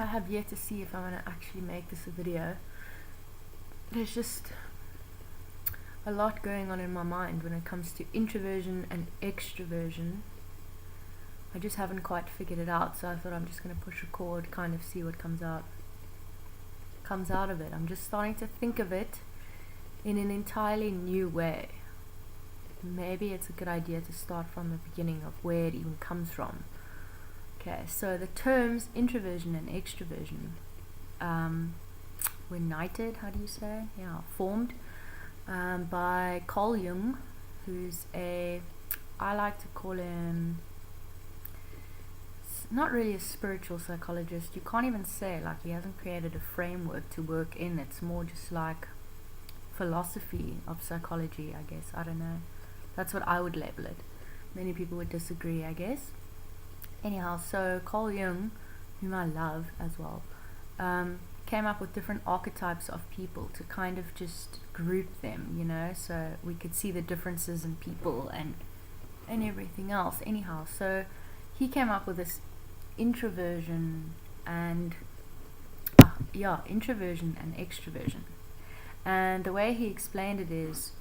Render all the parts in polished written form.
I have yet to see if I'm going to actually make this a video. There's just a lot going on in my mind when it comes to introversion and extroversion. I just haven't quite figured it out, so I thought I'm just going to push record, kind of see what comes out of it. I'm just starting to think of it in an entirely new way. Maybe it's a good idea to start from the beginning of where it even comes from. Okay, so the terms introversion and extroversion were formed by Carl Jung, who's I like to call him, not really a spiritual psychologist. You can't even say, like, he hasn't created a framework to work in. It's more just like philosophy of psychology, I guess. I don't know. That's what I would label it. Many people would disagree, I guess. Anyhow, so Carl Jung, whom I love as well, came up with different archetypes of people to kind of just group them, you know, so we could see the differences in people and everything else. Anyhow, so he came up with this introversion and extroversion. And the way he explained it is,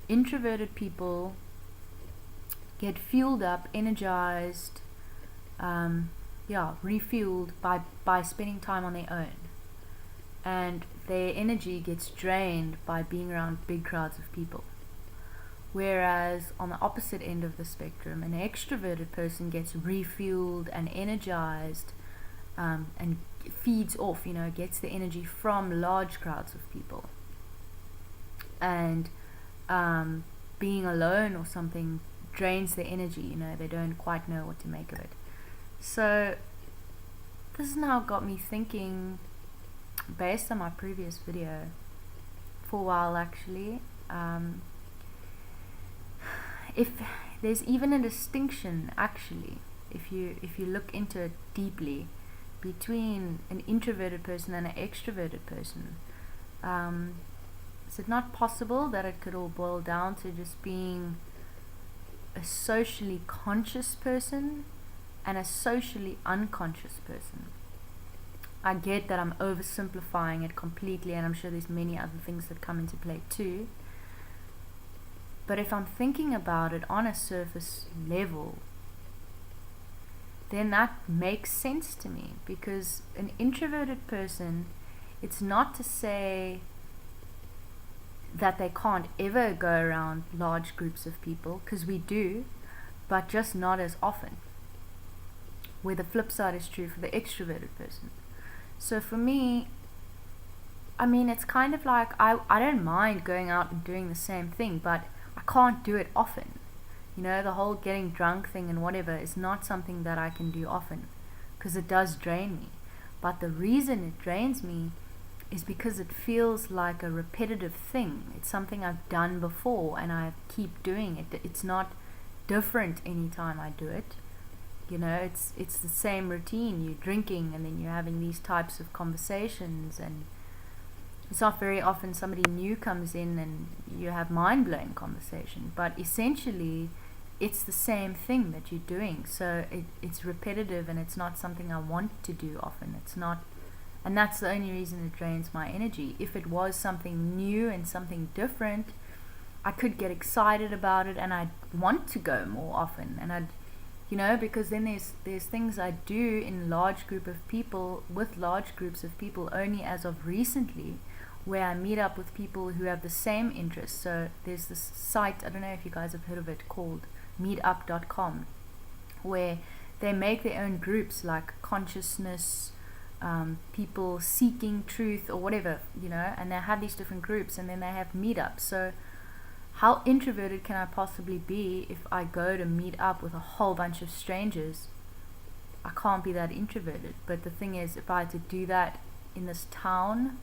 introverted people get fueled up, energized, refueled by spending time on their own, and their energy gets drained by being around big crowds of people. Whereas on the opposite end of the spectrum, an extroverted person gets refueled and energized, and feeds off, gets the energy from large crowds of people. And being alone or something drains their energy, they don't quite know what to make of it. So this has now got me thinking, based on my previous video, for a while actually, if there's even a distinction actually, if you look into it deeply, between an introverted person and an extroverted person. Is it not possible that it could all boil down to just being a socially conscious person and a socially unconscious person? I get that I'm oversimplifying it completely, and I'm sure there's many other things that come into play too. But if I'm thinking about it on a surface level, then that makes sense to me, because an introverted person, it's not to say that they can't ever go around large groups of people, because we do, but just not as often. Where the flip side is true for the extroverted person. So for me, it's kind of like I don't mind going out and doing the same thing, but I can't do it often. The whole getting drunk thing and whatever is not something that I can do often, because it does drain me. But the reason it drains me is because it feels like a repetitive thing. It's something I've done before and I keep doing it. It's not different anytime I do it. It's the same routine. You're drinking and then you're having these types of conversations, and it's not very often somebody new comes in and you have mind-blowing conversation, but essentially it's the same thing that you're doing. So it's repetitive, and it's not something I want to do often. It's not, and that's the only reason it drains my energy. If it was something new and something different, I could get excited about it and I'd want to go more often, and I'd because then there's things I do in large groups of people only as of recently, where I meet up with people who have the same interests. So there's this site, I don't know if you guys have heard of it, called meetup.com, where they make their own groups, like consciousness, people seeking truth or whatever, and they have these different groups, and then they have meetups. So how introverted can I possibly be if I go to meet up with a whole bunch of strangers? I can't be that introverted. But the thing is, if I had to do that in this town,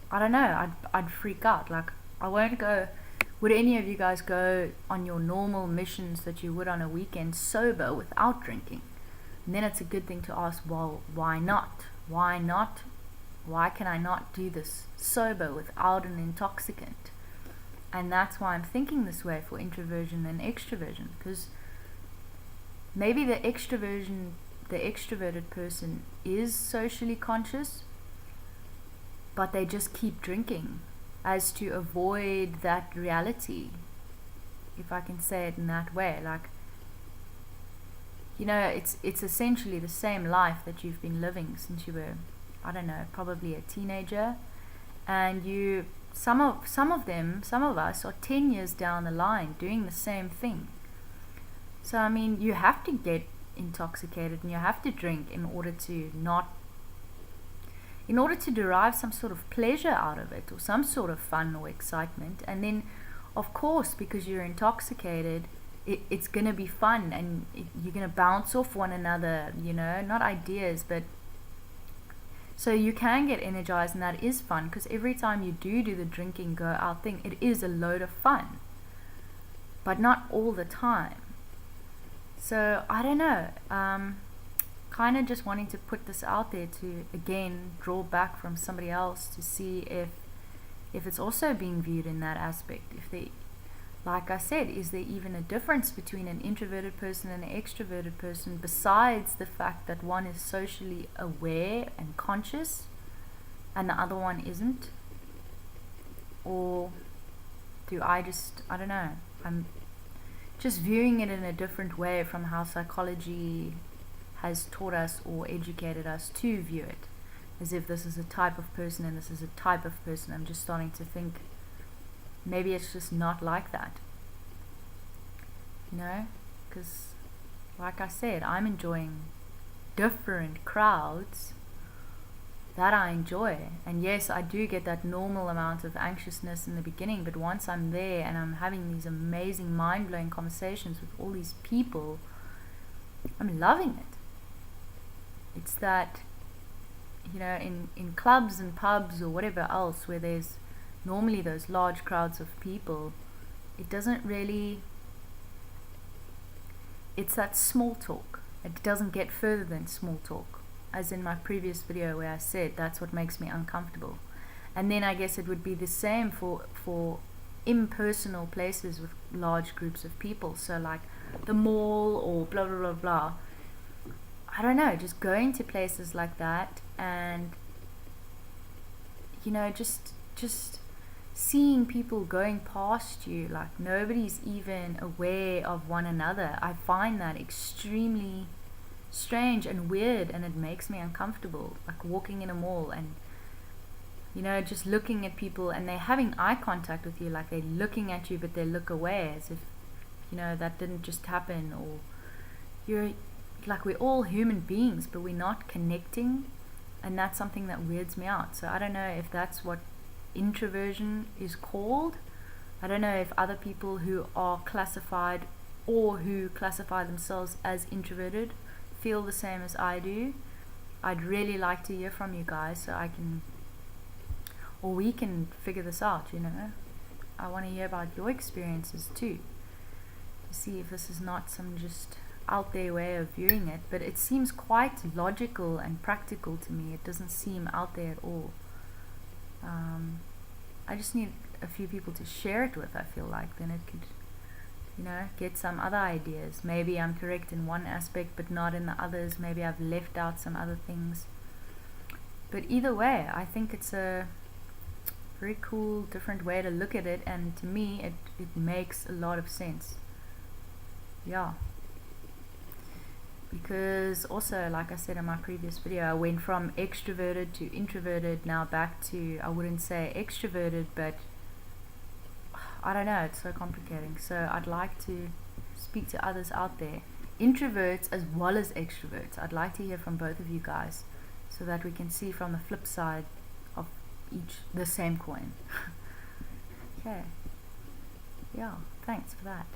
I don't know, I'd freak out. Like, I won't go. Would any of you guys go on your normal missions that you would on a weekend sober without drinking? And then it's a good thing to ask, well, why not? Why not? Why can I not do this sober without an intoxicant? And that's why I'm thinking this way for introversion and extroversion, because maybe the the extroverted person is socially conscious, but they just keep drinking as to avoid that reality, if I can say it in that way. Like, you know, it's essentially the same life that you've been living since you were, I don't know, probably a teenager, and some of us are 10 years down the line doing the same thing. So I mean, you have to get intoxicated and you have to drink in order to derive some sort of pleasure out of it, or some sort of fun or excitement. And then, of course, because you're intoxicated, it's going to be fun, and you're going to bounce off one another, you know, not ideas, but so you can get energized, and that is fun, because every time you do the drinking go out thing, it is a load of fun, but not all the time. So I don't know, kind of just wanting to put this out there to again draw back from somebody else to see if it's also being viewed in that aspect. If they, like I said, is there even a difference between an introverted person and an extroverted person, besides the fact that one is socially aware and conscious and the other one isn't? Or I don't know, I'm just viewing it in a different way from how psychology has taught us or educated us to view it, as if this is a type of person and this is a type of person. I'm just starting to think maybe it's just not like that, you know, because like I said, I'm enjoying different crowds that I enjoy. And yes, I do get that normal amount of anxiousness in the beginning, but once I'm there and I'm having these amazing mind-blowing conversations with all these people, I'm loving it. It's that, you know, in clubs and pubs or whatever else where there's normally those large crowds of people, it doesn't really, it's that small talk. It doesn't get further than small talk, as in my previous video where I said that's what makes me uncomfortable. And then I guess it would be the same for impersonal places with large groups of people, so like the mall or blah blah blah blah. I don't know, just going to places like that and, you know, just seeing people going past you like nobody's even aware of one another. I find that extremely strange and weird, and it makes me uncomfortable, like walking in a mall and, you know, just looking at people and they're having eye contact with you, like they're looking at you but they look away as if, you know, that didn't just happen. Or you're like, we're all human beings but we're not connecting, and that's something that weirds me out. So I don't know if that's what introversion is called. I don't know if other people who are classified or who classify themselves as introverted feel the same as I do. I'd really like to hear from you guys so I can, or we can figure this out, you know. I want to hear about your experiences too, to see if this is not some just out there way of viewing it, but it seems quite logical and practical to me. It doesn't seem out there at all. I just need a few people to share it with, I feel like, then it could, you know, get some other ideas. Maybe I'm correct in one aspect but not in the others. Maybe I've left out some other things. But either way, I think it's a very cool, different way to look at it, and to me it makes a lot of sense. Yeah. Because also, like I said in my previous video, I went from extroverted to introverted, now back to, I wouldn't say extroverted, but I don't know, it's so complicating. So I'd like to speak to others out there, introverts as well as extroverts. I'd like to hear from both of you guys so that we can see from the flip side of each, the same coin. Okay. Yeah, thanks for that.